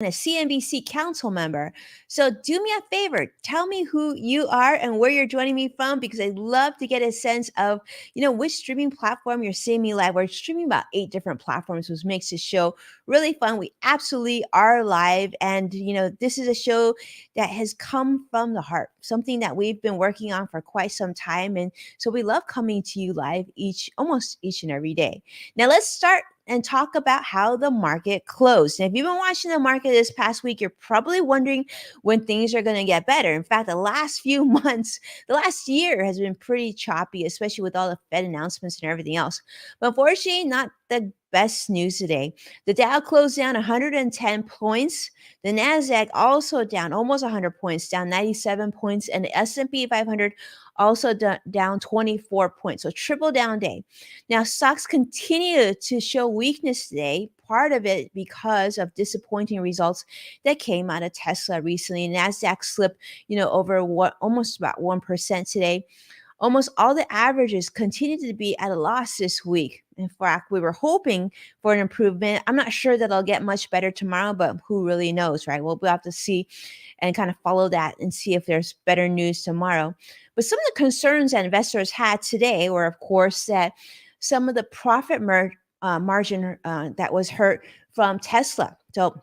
a CNBC council member. So do me a favor, tell me who you are and where you're joining me from, because I'd love to get a sense of, which streaming platform you're seeing me live. We're streaming about 8 different platforms, which makes this show really fun. We absolutely are live. And, this is a show that has come from the heart, something that we've been working on for quite some time. And so we love coming to you live almost each and every day. Now let's start and talk about how the market closed. And if you've been watching the market this past week, you're probably wondering when things are going to get better. In fact, the last few months, the last year has been pretty choppy, especially with all the Fed announcements and everything else. But unfortunately, not the best news today. The Dow closed down 110 points. The Nasdaq also down almost 100 points, down 97 points, and the S&P 500 also down 24 points. So triple down day. Now, stocks continue to show weakness today, part of it because of disappointing results that came out of Tesla recently. Nasdaq slipped, over almost about 1% today. Almost all the averages continue to be at a loss this week. In fact, we were hoping for an improvement. I'm not sure that it'll get much better tomorrow, but who really knows, right? We'll have to see and kind of follow that and see if there's better news tomorrow. But some of the concerns that investors had today were, of course, that some of the profit margin that was hurt from Tesla. So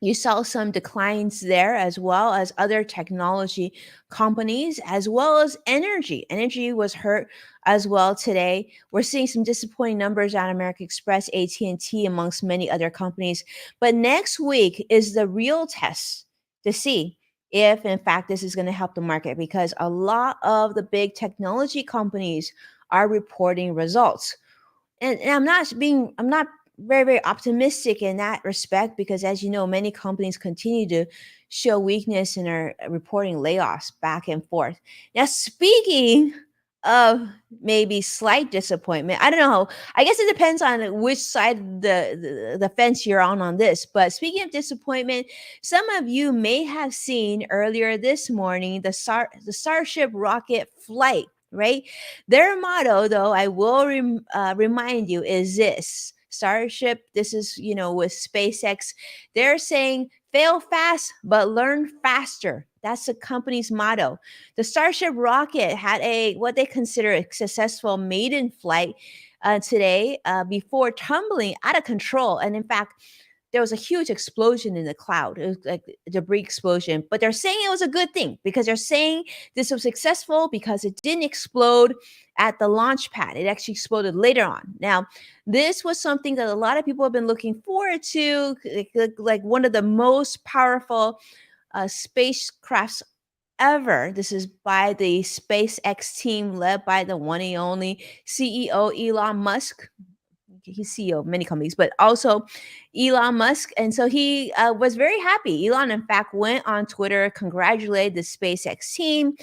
you saw some declines there, as well as other technology companies, as well as energy. Energy was hurt as well today. We're seeing some disappointing numbers out of American Express, AT&T, amongst many other companies. But next week is the real test to see if, in fact, this is going to help the market, because a lot of the big technology companies are reporting results. And I'm not very, very optimistic in that respect, because as you know, many companies continue to show weakness and are reporting layoffs back and forth. Now, speaking of maybe slight disappointment, I don't know. I guess it depends on which side of the fence you're on this. But speaking of disappointment, some of you may have seen earlier this morning the Starship rocket flight, right? Their motto, though, I will remind you, is this Starship. This is, with SpaceX. They're saying fail fast, but learn faster. That's the company's motto. The Starship rocket had what they consider a successful maiden flight today before tumbling out of control. And in fact, there was a huge explosion in the cloud. It was like a debris explosion. But they're saying it was a good thing, because they're saying this was successful because it didn't explode at the launch pad. It actually exploded later on. Now, this was something that a lot of people have been looking forward to, like one of the most powerful spacecrafts ever. This is by the SpaceX team led by the one and only CEO Elon Musk. He's CEO of many companies, but also Elon Musk. And so he was very happy. Elon, in fact, went on Twitter, congratulated the SpaceX team,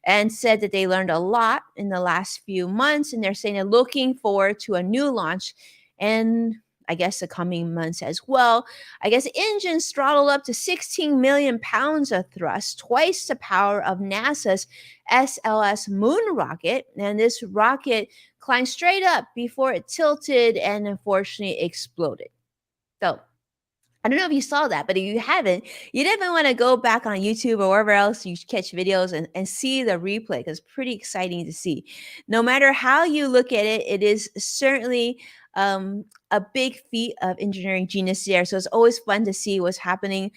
and said that they learned a lot in the last few months. And they're saying they're looking forward to a new launch, and I guess the coming months as well. I guess the engines throttle up to 16 million pounds of thrust, twice the power of NASA's SLS moon rocket. And this rocket climbed straight up before it tilted and unfortunately exploded. So I don't know if you saw that, but if you haven't, you definitely want to go back on YouTube or wherever else you catch videos and see the replay, because it's pretty exciting to see. No matter how you look at it, it is certainly a big feat of engineering genius there. So it's always fun to see what's happening.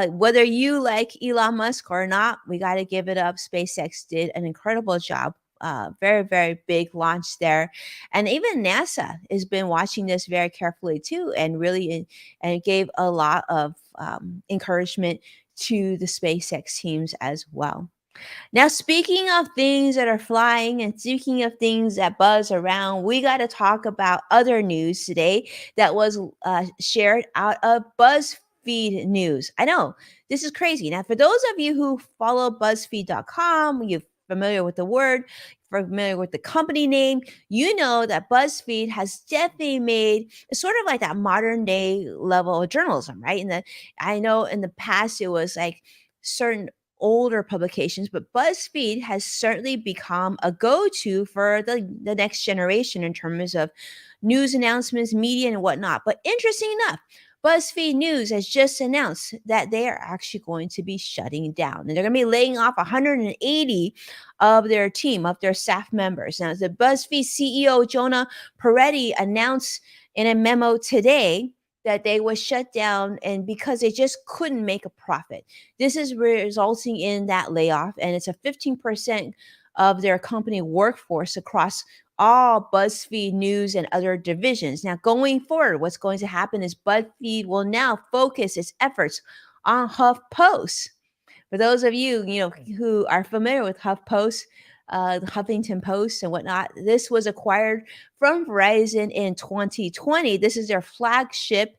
Whether you like Elon Musk or not, we got to give it up. SpaceX did an incredible job. Very, very big launch there. And even NASA has been watching this very carefully too, and really and it gave a lot of encouragement to the SpaceX teams as well. Now, speaking of things that are flying and speaking of things that buzz around, we got to talk about other news today that was shared out of Buzzfeed News. I know this is crazy. Now, for those of you who follow BuzzFeed.com, you're familiar with the word, familiar with the company name, you know that BuzzFeed has definitely made sort of like that modern day level of journalism, right? And that I know in the past it was like certain older publications, but BuzzFeed has certainly become a go-to for the next generation in terms of news announcements, media, and whatnot. But interesting enough, BuzzFeed News has just announced that they are actually going to be shutting down, and they're going to be laying off 180 of their team, of their staff members. Now, the BuzzFeed CEO Jonah Peretti announced in a memo today that they was shut down and because they just couldn't make a profit. This is resulting in that layoff, and it's a 15% of their company workforce across all BuzzFeed News and other divisions. Now, going forward, what's going to happen is BuzzFeed will now focus its efforts on HuffPost. For those of you, who are familiar with HuffPost, the Huffington Post and whatnot, this was acquired from Verizon in 2020. This is their flagship,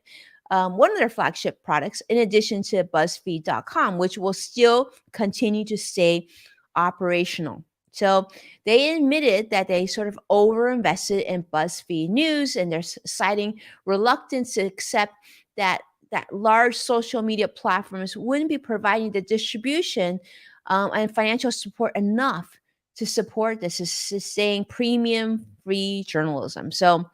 one of their flagship products, in addition to BuzzFeed.com, which will still continue to stay operational. So they admitted that they sort of overinvested in BuzzFeed News, and they're citing reluctance to accept that large social media platforms wouldn't be providing the distribution and financial support enough to support this sustain premium free journalism. So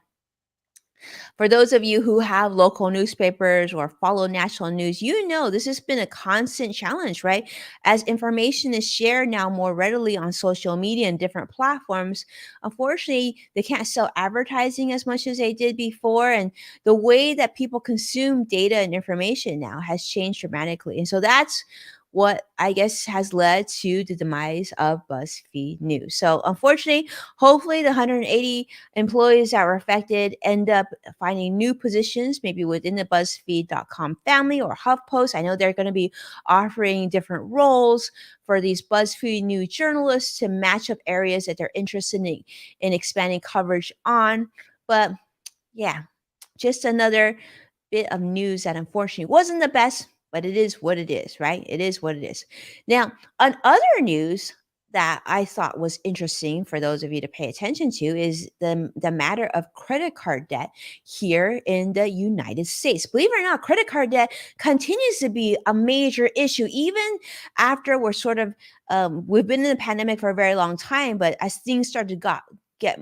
for those of you who have local newspapers or follow national news, this has been a constant challenge, right? As information is shared now more readily on social media and different platforms, unfortunately, they can't sell advertising as much as they did before. And the way that people consume data and information now has changed dramatically. And so that's what I guess has led to the demise of BuzzFeed News. So, unfortunately, hopefully, the 180 employees that were affected end up finding new positions, maybe within the BuzzFeed.com family or HuffPost. I know they're going to be offering different roles for these BuzzFeed News journalists to match up areas that they're interested in expanding coverage on. But yeah, just another bit of news that unfortunately wasn't the best, but it is what it is, right? It is what it is. Now, on other news that I thought was interesting for those of you to pay attention to is the matter of credit card debt here in the United States. Believe it or not, credit card debt continues to be a major issue, even after we're sort of we've been in the pandemic for a very long time. But as things started to get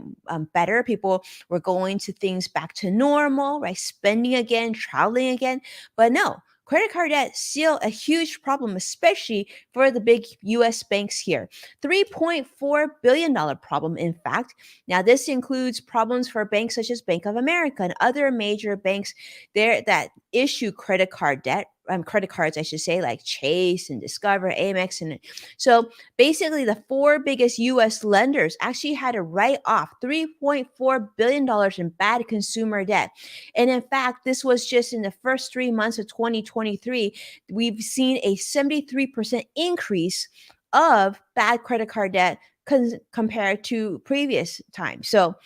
better, people were going to things back to normal, right? Spending again, traveling again. But no, credit card debt still a huge problem, especially for the big US banks here. $3.4 billion problem, in fact. Now, this includes problems for banks such as Bank of America and other major banks there that issue credit cards, I should say, like Chase and Discover, Amex. And so basically, the four biggest US lenders actually had to write off $3.4 billion in bad consumer debt. And in fact, this was just in the first 3 months of 2023. We've seen a 73% increase of bad credit card debt compared to previous times. So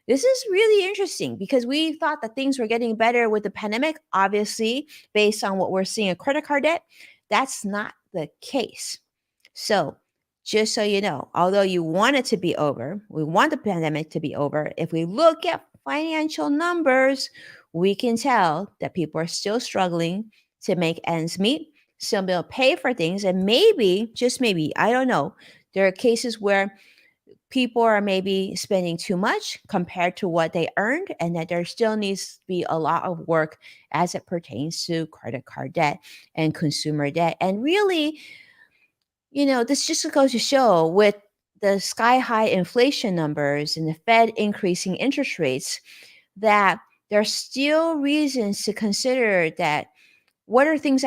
this is really interesting because we thought that things were getting better with the pandemic. Obviously, based on what we're seeing in credit card debt, that's not the case. So, just so you know, although you want it to be over, we want the pandemic to be over, if we look at financial numbers, we can tell that people are still struggling to make ends meet, still be able to pay for things, and maybe, just maybe, I don't know, there are cases where people are maybe spending too much compared to what they earned, and that there still needs to be a lot of work as it pertains to credit card debt and consumer debt. And really, this just goes to show with the sky high inflation numbers and the Fed increasing interest rates that there are still reasons to consider that what things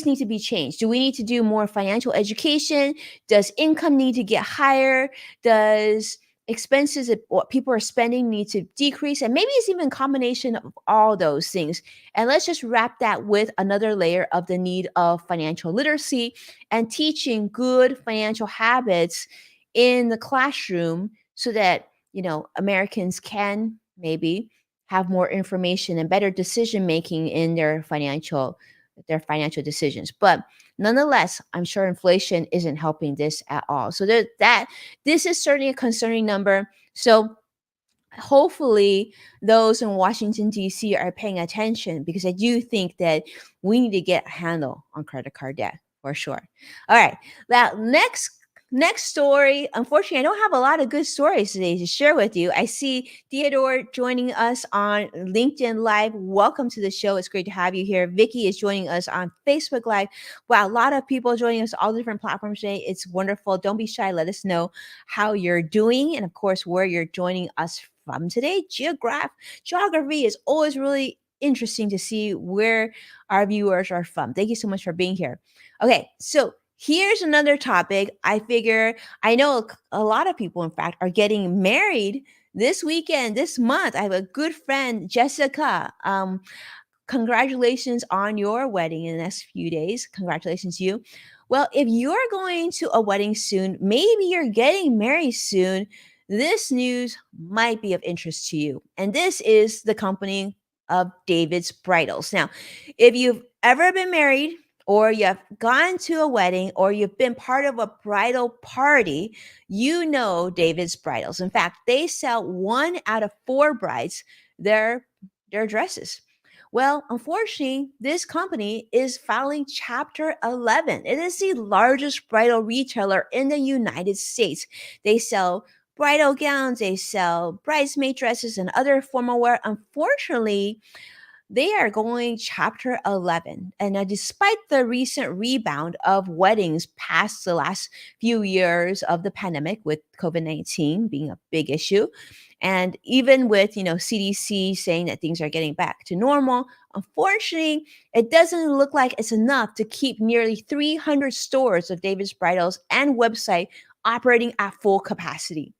need to be changed? Do we need to do more financial education? Does income need to get higher? Does expenses of what people are spending need to decrease? And maybe it's even a combination of all those things. And let's just wrap that with another layer of the need of financial literacy and teaching good financial habits in the classroom so that, Americans can maybe have more information and better decision making in their financial decisions. But nonetheless, I'm sure inflation isn't helping this at all. So this is certainly a concerning number. So hopefully those in Washington D.C. are paying attention, because I do think that we need to get a handle on credit card debt for sure. All right. Now, next next story. Unfortunately, I don't have a lot of good stories today to share with you. I see Theodore joining us on LinkedIn Live. Welcome to the show. It's great to have you here. Vicky is joining us on Facebook Live. Wow, a lot of people joining us all different platforms today. It's wonderful. Don't be shy. Let us know how you're doing and, of course, where you're joining us from today. Geography is always really interesting to see where our viewers are from. Thank you so much for being here. Okay, so here's another topic. I figure I know a lot of people, in fact, are getting married this weekend, this month. I have a good friend, Jessica. Congratulations on your wedding in the next few days. Congratulations, you. Well, if you're going to a wedding soon, maybe you're getting married soon, this news might be of interest to you. And this is the company of David's Bridals. Now, if you've ever been married, or you've gone to a wedding, or you've been part of a bridal party, you know David's Bridals. In fact, they sell 1 out of 4 brides their dresses. Well, unfortunately, this company is filing Chapter 11. It is the largest bridal retailer in the United States. They sell bridal gowns, they sell bridesmaid dresses, and other formal wear. Unfortunately, they are going Chapter 11. And despite the recent rebound of weddings past the last few years of the pandemic, with COVID-19 being a big issue, and even with, CDC saying that things are getting back to normal, unfortunately, it doesn't look like it's enough to keep nearly 300 stores of David's Bridals and website operating at full capacity.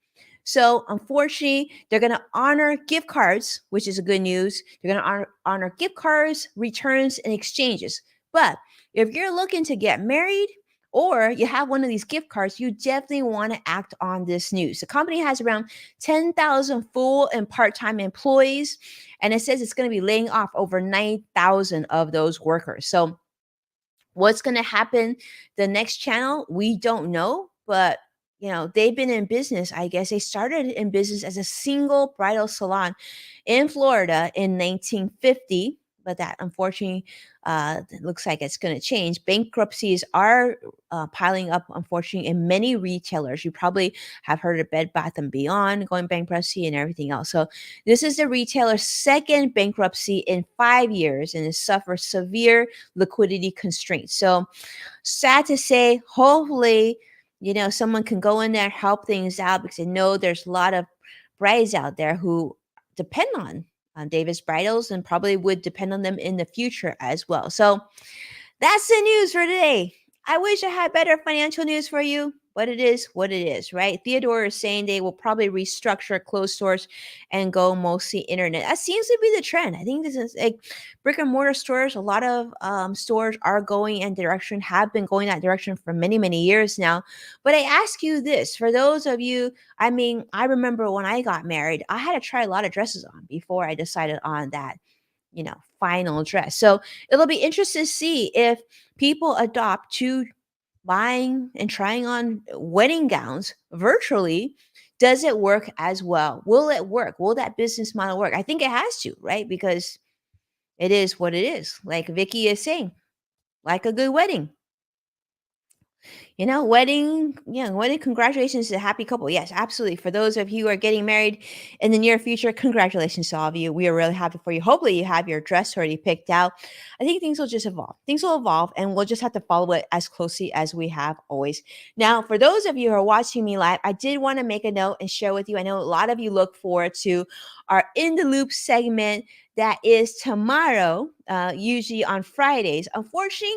So, unfortunately, they're going to honor gift cards, which is a good news. They're going to honor gift cards, returns, and exchanges. But if you're looking to get married, or you have one of these gift cards, you definitely want to act on this news. The company has around 10,000 full and part time employees, and it says it's going to be laying off over 9,000 of those workers. So, what's going to happen the next channel, we don't know, but they've been in business. I guess they started in business as a single bridal salon in Florida in 1950, but that unfortunately looks like it's going to change. Bankruptcies are piling up, unfortunately, in many retailers. You probably have heard of Bed Bath and Beyond going bankruptcy and everything else. So this is the retailer's second bankruptcy in 5 years, and it suffers severe liquidity constraints. So sad to say, hopefully, someone can go in there, help things out, because I know there's a lot of brides out there who depend on David's Bridals and probably would depend on them in the future as well. So that's the news for today. I wish I had better financial news for you, but it is what it is, right? Theodore is saying they will probably restructure, close stores, and go mostly internet. That seems to be the trend. I think this is like brick and mortar stores. A lot of stores are going in direction, have been going that direction for many, many years now. But I ask you this, for those of you, I mean, I remember when I got married, I had to try a lot of dresses on before I decided on that final dress. So it'll be interesting to see if people adopt to buying and trying on wedding gowns virtually. Does it work as well? Will it work? Will that business model work? I think it has to, right? Because it is what it is. Like Vicky is saying, like a good wedding. Wedding, congratulations to a happy couple. Yes, absolutely. For those of you who are getting married in the near future, congratulations to all of you. We are really happy for you. Hopefully, you have your dress already picked out. I think things will just evolve. Things will evolve, and we'll just have to follow it as closely as we have always. Now, for those of you who are watching me live, I did want to make a note and share with you. I know a lot of you look forward to our In the Loop segment that is tomorrow, usually on Fridays. Unfortunately,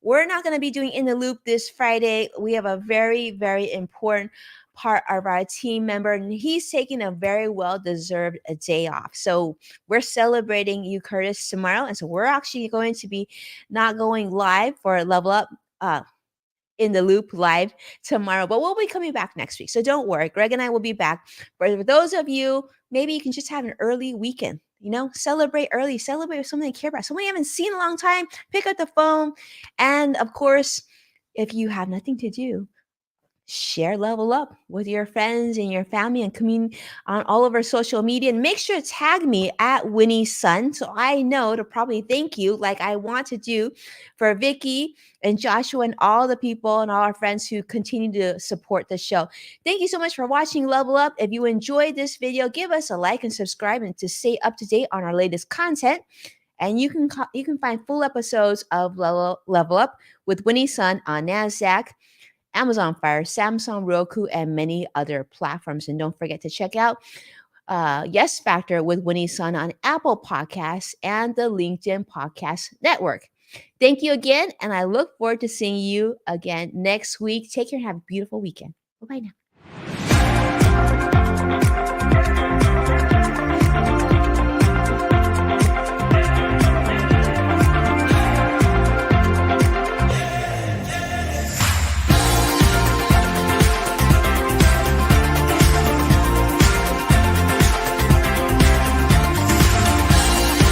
we're not going to be doing In the Loop this Friday. We have a very, very important part of our team member, and he's taking a very well-deserved day off. So we're celebrating you, Curtis, tomorrow. And so we're actually going to be not going live for Level Up In the Loop live tomorrow, but we'll be coming back next week. So don't worry. Greg and I will be back. But for those of you, maybe you can just have an early weekend. Celebrate early, celebrate with someone you care about, someone you haven't seen in a long time. Pick up the phone. And of course, if you have nothing to do, share Level Up with your friends and your family and on all of our social media. And make sure to tag me at Winnie Sun so I know to probably thank you like I want to do for Vicky and Joshua and all the people and all our friends who continue to support the show. Thank you so much for watching Level Up. If you enjoyed this video, give us a like and subscribe and to stay up to date on our latest content. And you can find full episodes of Level Up with Winnie Sun on NASDAQ, Amazon Fire, Samsung, Roku, and many other platforms. And don't forget to check out Yes Factor with Winnie Sun on Apple Podcasts and the LinkedIn Podcast Network. Thank you again, and I look forward to seeing you again next week. Take care and have a beautiful weekend. Bye bye now.